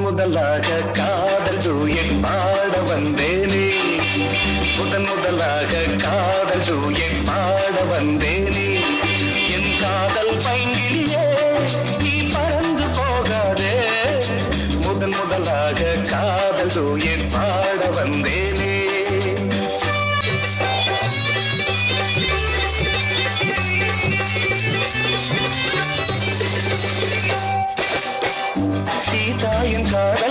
முதலாக காதல் டூயட் பாட வந்தேனே, முதலாக காதல் டூயட் பாட வந்தேனே. என் காதல் பைங்கிலியே நீ பறந்து போகாதே, முதலாக காதல் டூயட் பாட வந்தேனே. சீதாயின் காதல்